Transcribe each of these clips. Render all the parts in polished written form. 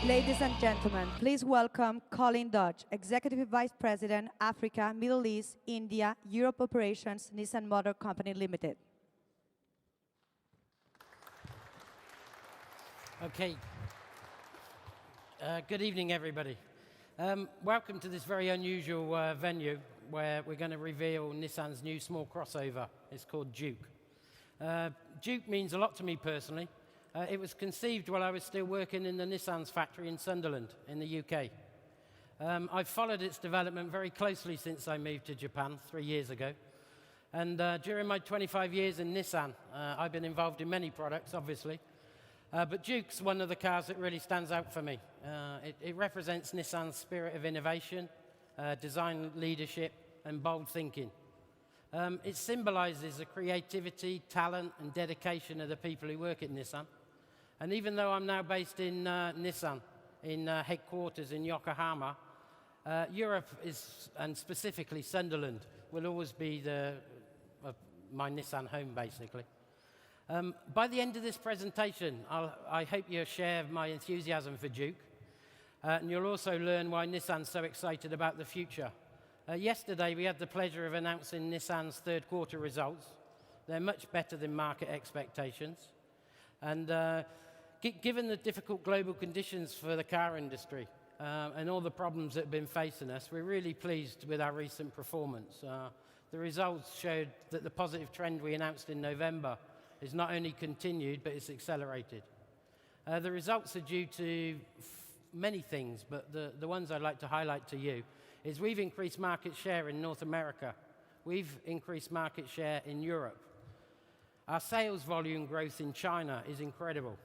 Ladies and gentlemen, please welcome Colin Dodge, Executive Vice President, Africa, Middle East, India, Europe Operations, Nissan Motor Company Limited. Okay. Good evening, everybody. Welcome to this very unusual venue where we're going to reveal Nissan's new small crossover. It's called Juke. Juke means a lot to me personally. It was conceived while I was still working in the Nissan's factory in Sunderland in the UK. I've followed its development very closely since I moved to Japan 3 years ago. And during my 25 years in Nissan, I've been involved in many products, obviously. But Juke's one of the cars that really stands out for me. It represents Nissan's spirit of innovation, design leadership, and bold thinking. It symbolizes the creativity, talent, and dedication of the people who work at Nissan. And even though I'm now based in Nissan, in headquarters in Yokohama, Europe is, and specifically Sunderland, will always be my Nissan home, basically. By the end of this presentation, I hope you'll share my enthusiasm for Juke, and you'll also learn why Nissan's so excited about the future. Yesterday, we had the pleasure of announcing Nissan's third quarter results. They're much better than market expectations. And given the difficult global conditions for the car industry and all the problems that have been facing us, we're really pleased with our recent performance. The results showed that the positive trend we announced in November is not only continued, but it's accelerated. The results are due to many things, but the ones I'd like to highlight to you is we've increased market share in North America. We've increased market share in Europe. Our sales volume growth in China is incredible.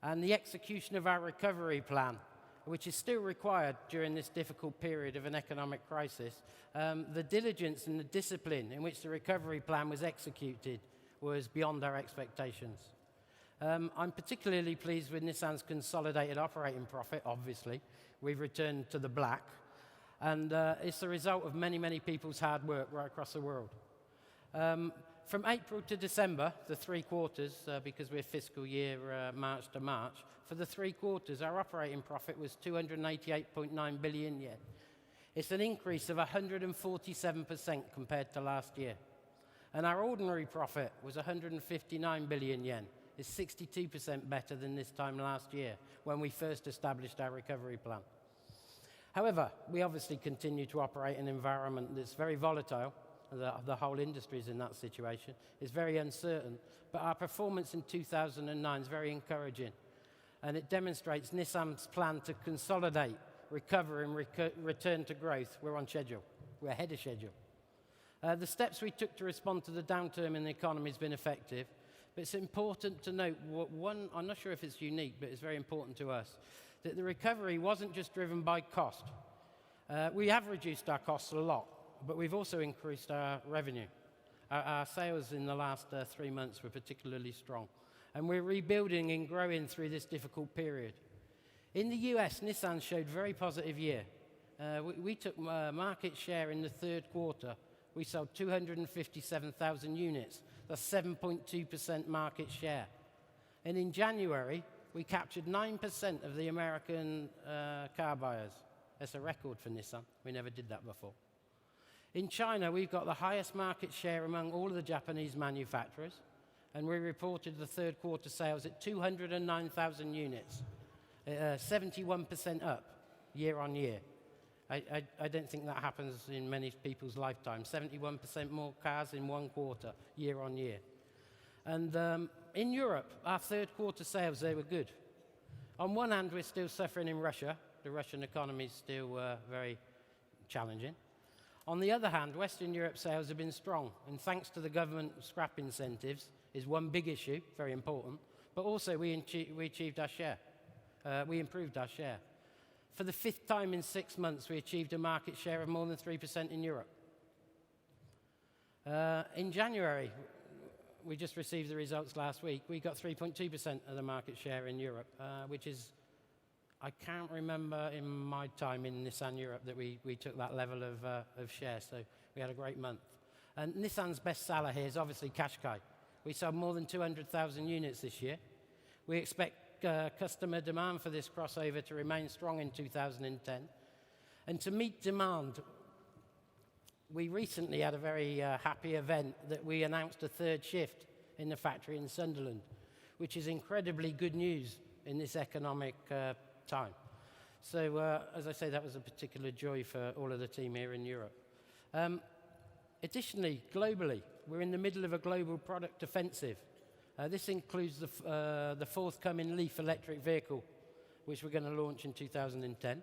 And the execution of our recovery plan, which is still required during this difficult period of an economic crisis, the diligence and the discipline in which the recovery plan was executed was beyond our expectations. I'm particularly pleased with Nissan's consolidated operating profit, obviously. We've returned to the black. And it's the result of many, many people's hard work right across the world. From April to December, the 3 quarters, because we're fiscal year March to March, for the 3 quarters, our operating profit was 288.9 billion yen. It's an increase of 147% compared to last year. And our ordinary profit was 159 billion yen. It's 62% better than this time last year, when we first established our recovery plan. However, we obviously continue to operate in an environment that's very volatile. The whole industry is in that situation. It's very uncertain, but our performance in 2009 is very encouraging, and it demonstrates Nissan's plan to consolidate, recover, and return to growth. We're on schedule. We're ahead of schedule. The steps we took to respond to the downturn in the economy has been effective, but it's important to note, I'm not sure if it's unique, but it's very important to us, that the recovery wasn't just driven by cost. We have reduced our costs a lot, but we've also increased our revenue. Our sales in the last 3 months were particularly strong. And we're rebuilding and growing through this difficult period. In the US, Nissan showed very positive year. We took market share in the third quarter. We sold 257,000 units. That's 7.2% market share. And in January, we captured 9% of the American car buyers. That's a record for Nissan. We never did that before. In China, we've got the highest market share among all of the Japanese manufacturers, and we reported the third quarter sales at 209,000 units, 71% up year on year. I don't think that happens in many people's lifetimes. 71% more cars in 1 quarter, year on year. And in Europe, our third quarter sales, they were good. On one hand, we're still suffering in Russia. The Russian economy is still very challenging. On the other hand, Western Europe sales have been strong, and thanks to the government scrap incentives is one big issue, very important, but also we achieved our share. We improved our share. For the 5th time in 6 months, we achieved a market share of more than 3% in Europe. In January, we just received the results last week, we got 3.2% of the market share in Europe, which is, I can't remember in my time in Nissan Europe that we took that level of share, so we had a great month. And Nissan's best seller here is obviously Qashqai. We sold more than 200,000 units this year. We expect customer demand for this crossover to remain strong in 2010. And to meet demand, we recently had a very happy event that we announced a third shift in the factory in Sunderland, which is incredibly good news in this economic time. So, as I say, that was a particular joy for all of the team here in Europe. Additionally, globally, we're in the middle of a global product offensive. This includes the forthcoming Leaf electric vehicle, which we're going to launch in 2010.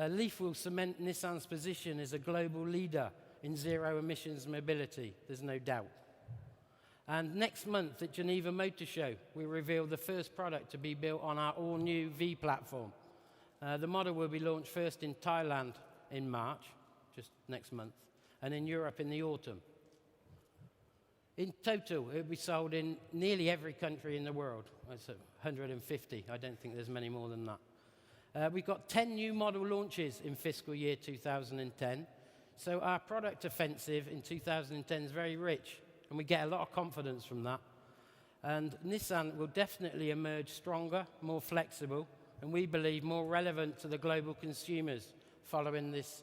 Leaf will cement Nissan's position as a global leader in zero emissions mobility, there's no doubt. And next month at Geneva Motor Show, we reveal the first product to be built on our all-new V platform. The model will be launched first in Thailand in March, just next month, and in Europe in the autumn. In total, it will be sold in nearly every country in the world. That's 150. I don't think there's many more than that. We've got 10 new model launches in fiscal year 2010. So our product offensive in 2010 is very rich, and we get a lot of confidence from that. And Nissan will definitely emerge stronger, more flexible, and we believe more relevant to the global consumers following this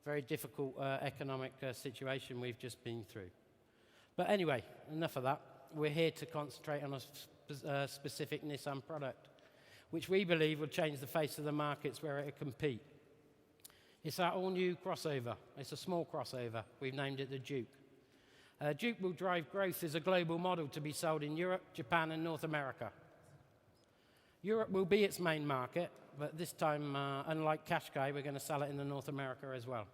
very difficult economic situation we've just been through. But anyway, enough of that. We're here to concentrate on a specific Nissan product, which we believe will change the face of the markets where it will compete. It's our all-new crossover. It's a small crossover. We've named it the Juke. Juke will drive growth as a global model to be sold in Europe, Japan, and North America. Europe will be its main market, but this time, unlike Qashqai, we're going to sell it in North America as well.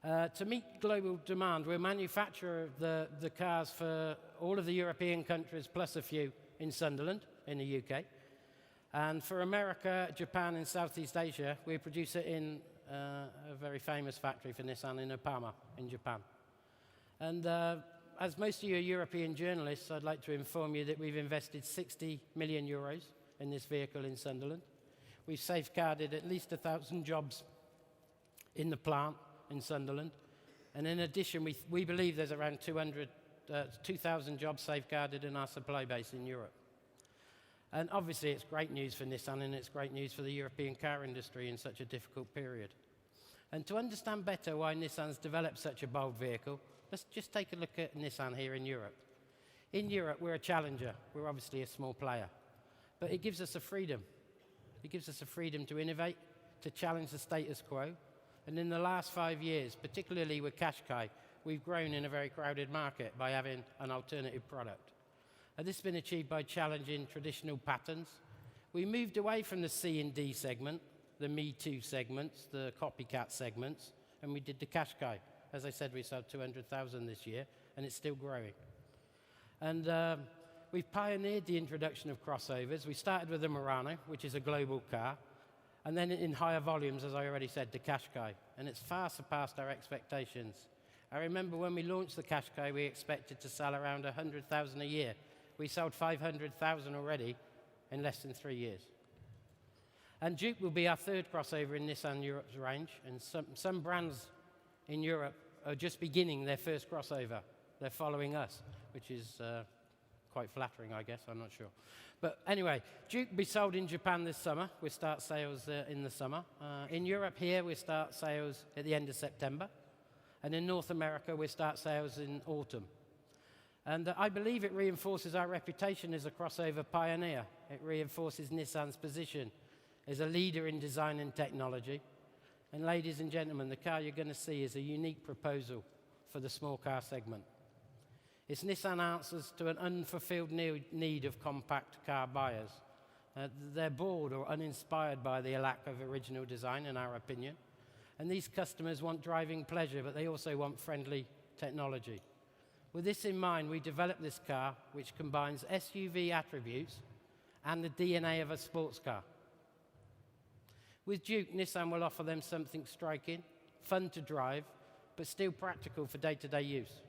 To meet global demand, we'll manufacture the cars for all of the European countries, plus a few in Sunderland, in the UK. And for America, Japan, and Southeast Asia, we produce it in a very famous factory for Nissan in Opama, in Japan. And as most of you are European journalists, I'd like to inform you that we've invested 60 million euros in this vehicle in Sunderland. We've safeguarded at least 1,000 jobs in the plant in Sunderland. And in addition, we believe there's around 2,000 jobs safeguarded in our supply base in Europe. And obviously, it's great news for Nissan, and it's great news for the European car industry in such a difficult period. And to understand better why Nissan's developed such a bold vehicle, let's just take a look at Nissan here in Europe. In Europe, we're a challenger. We're obviously a small player. But it gives us a freedom. It gives us a freedom to innovate, to challenge the status quo. And in the last 5 years, particularly with Qashqai, we've grown in a very crowded market by having an alternative product. And this has been achieved by challenging traditional patterns. We moved away from the C and D segment, the Me Too segments, the copycat segments, and we did the Qashqai. As I said, we sold 200,000 this year, and it's still growing. And we've pioneered the introduction of crossovers. We started with the Murano, which is a global car, and then in higher volumes, as I already said, the Qashqai, and it's far surpassed our expectations. I remember when we launched the Qashqai, we expected to sell around 100,000 a year. We sold 500,000 already in less than 3 years. And Juke will be our third crossover in Nissan Europe's range, and some brands in Europe are just beginning their first crossover. They're following us, which is quite flattering, I guess. I'm not sure. But anyway, Juke will be sold in Japan this summer. We start sales in the summer. In Europe here, we start sales at the end of September. And in North America, we start sales in autumn. And I believe it reinforces our reputation as a crossover pioneer. It reinforces Nissan's position as a leader in design and technology. And ladies and gentlemen, the car you're going to see is a unique proposal for the small car segment. It's Nissan answers to an unfulfilled need of compact car buyers. They're bored or uninspired by the lack of original design, in our opinion. And these customers want driving pleasure, but they also want friendly technology. With this in mind, we developed this car, which combines SUV attributes and the DNA of a sports car. With Juke, Nissan will offer them something striking, fun to drive, but still practical for day-to-day use.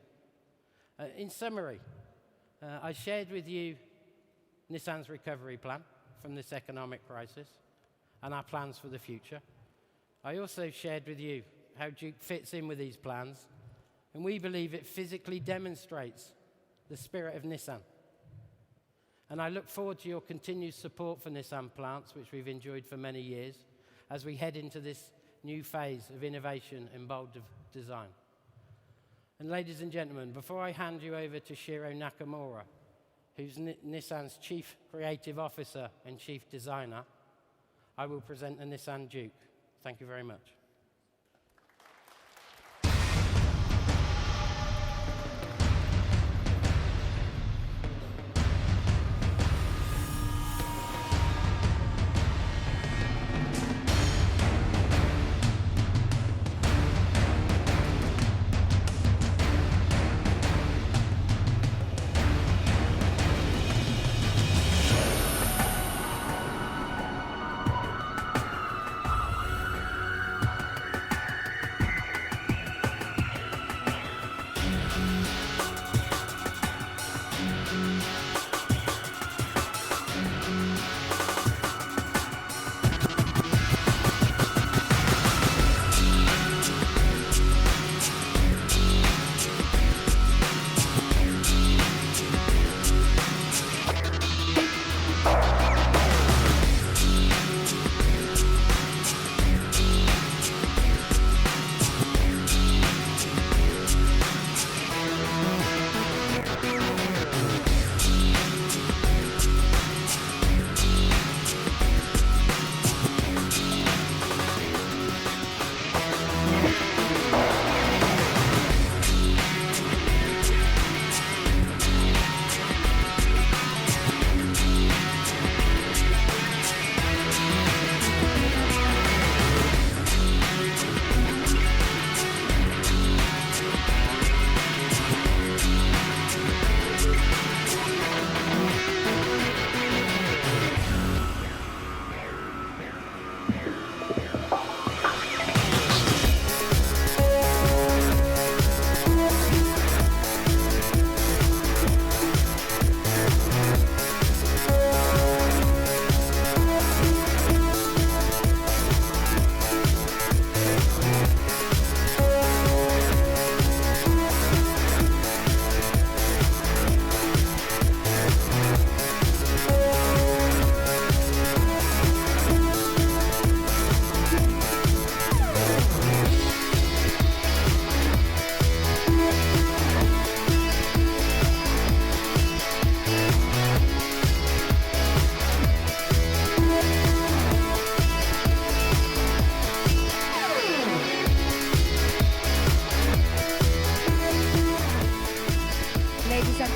In summary, I shared with you Nissan's recovery plan from this economic crisis and our plans for the future. I also shared with you how Juke fits in with these plans, and we believe it physically demonstrates the spirit of Nissan. And I look forward to your continued support for Nissan plants, which we've enjoyed for many years, as we head into this new phase of innovation and bold design. And ladies and gentlemen, before I hand you over to Shiro Nakamura, who's Nissan's Chief Creative Officer and Chief Designer, I will present the Nissan Juke. Thank you very much.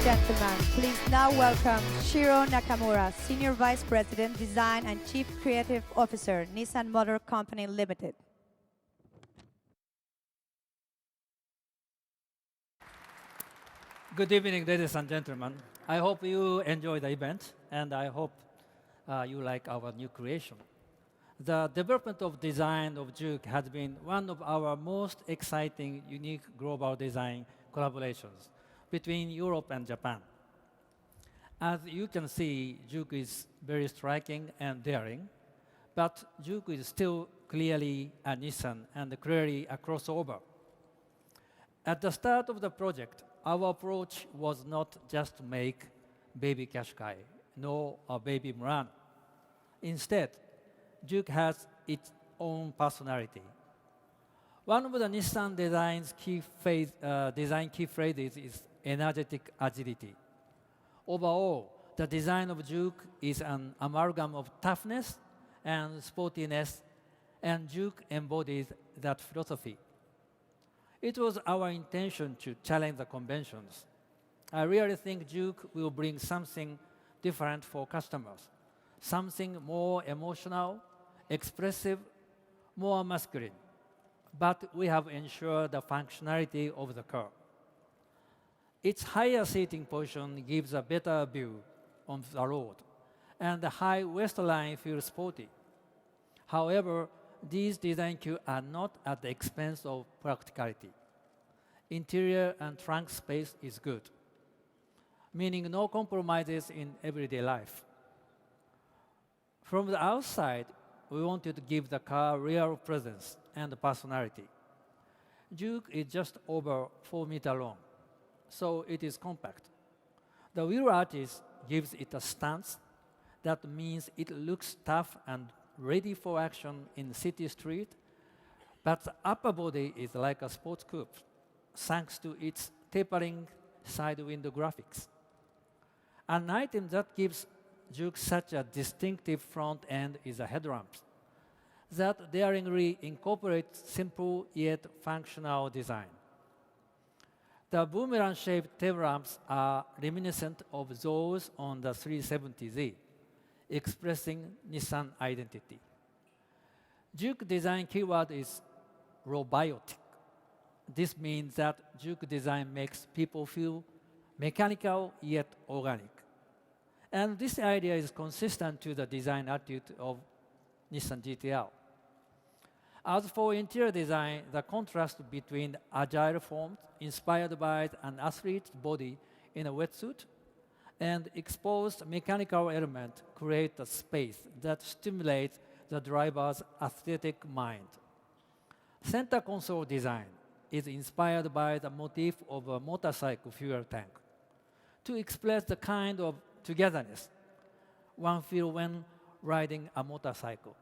Gentlemen, please now welcome Shiro Nakamura, Senior Vice President, Design and Chief Creative Officer, Nissan Motor Company Limited. Good evening, ladies and gentlemen. I hope you enjoy the event, and I hope you like our new creation. The development of design of Juke has been one of our most exciting, unique global design collaborations between Europe and Japan. As you can see, Juke is very striking and daring, but Juke is still clearly a Nissan and clearly a crossover. At the start of the project, our approach was not just to make baby Qashqai, nor a baby Murano. Instead, Juke has its own personality. One of the Nissan design key phrases is energetic agility. Overall, the design of Juke is an amalgam of toughness and sportiness, and Juke embodies that philosophy. It was our intention to challenge the conventions. I really think Juke will bring something different for customers, something more emotional, expressive, more masculine. But we have ensured the functionality of the car. Its higher seating position gives a better view on the road, and the high waistline feels sporty. However, these design cues are not at the expense of practicality. Interior and trunk space is good, meaning no compromises in everyday life. From the outside, we wanted to give the car real presence and personality. Juke is just over 4 meters long, so it is compact. The wheel arches gives it a stance. That means it looks tough and ready for action in city street, but the upper body is like a sports coupe, thanks to its tapering side window graphics. An item that gives Juke such a distinctive front end is a headlamp that daringly incorporates simple yet functional design. The boomerang-shaped tail lamps are reminiscent of those on the 370Z, expressing Nissan identity. Juke design keyword is robiotic. This means that Juke design makes people feel mechanical yet organic. And this idea is consistent to the design attitude of Nissan GTR. As for interior design, the contrast between agile forms inspired by an athlete's body in a wetsuit and exposed mechanical element create a space that stimulates the driver's aesthetic mind. Center console design is inspired by the motif of a motorcycle fuel tank to express the kind of togetherness one feels when riding a motorcycle.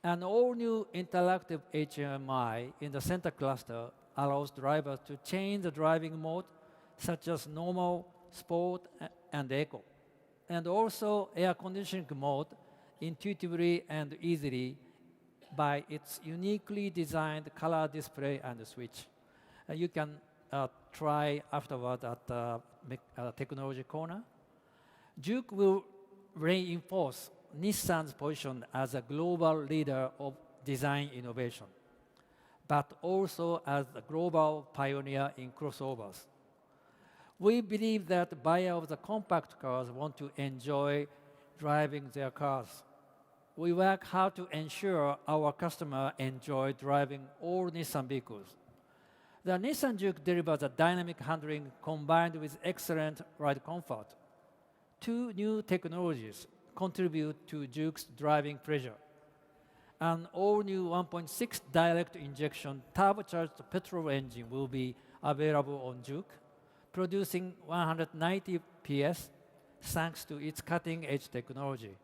An all-new interactive HMI in the center cluster allows drivers to change the driving mode, such as normal, sport, and eco, and also air conditioning mode intuitively and easily by its uniquely designed color display and switch. You can try afterward at the technology corner. Juke will reinforce Nissan's position as a global leader of design innovation, but also as a global pioneer in crossovers. We believe that buyers of the compact cars want to enjoy driving their cars. We work hard to ensure our customers enjoy driving all Nissan vehicles. The Nissan Juke delivers a dynamic handling combined with excellent ride comfort. Two new technologies contribute to Juke's driving pleasure. An all-new 1.6 direct injection turbocharged petrol engine will be available on Juke, producing 190 PS thanks to its cutting-edge technology.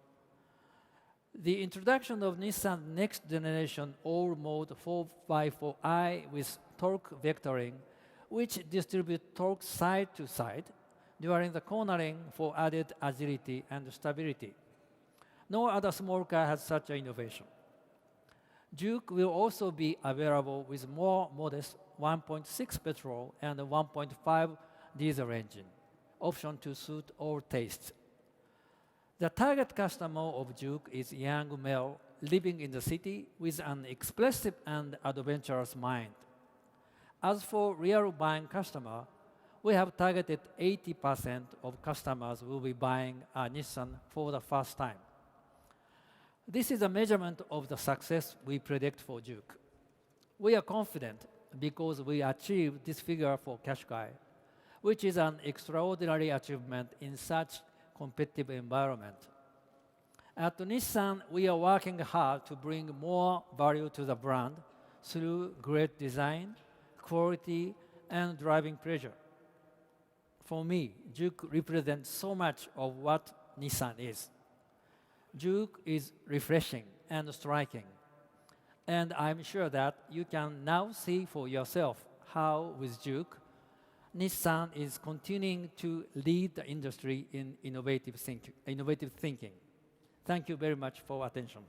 The introduction of Nissan's next-generation all-mode 4x4i with torque vectoring, which distributes torque side to side during the cornering for added agility and stability. No other small car has such an innovation. Juke will also be available with more modest 1.6 petrol and 1.5 diesel engine, option to suit all tastes. The target customer of Juke is young male living in the city with an expressive and adventurous mind. As for real buying customer, we have targeted 80% of customers will be buying a Nissan for the first time. This is a measurement of the success we predict for Juke. We are confident because we achieved this figure for Qashqai, which is an extraordinary achievement in such competitive environment. At Nissan, we are working hard to bring more value to the brand through great design, quality, and driving pleasure. For me, Juke represents so much of what Nissan is. Juke is refreshing and striking, and I'm sure that you can now see for yourself how, with Juke, Nissan is continuing to lead the industry in innovative thinking. Thank you very much for attention.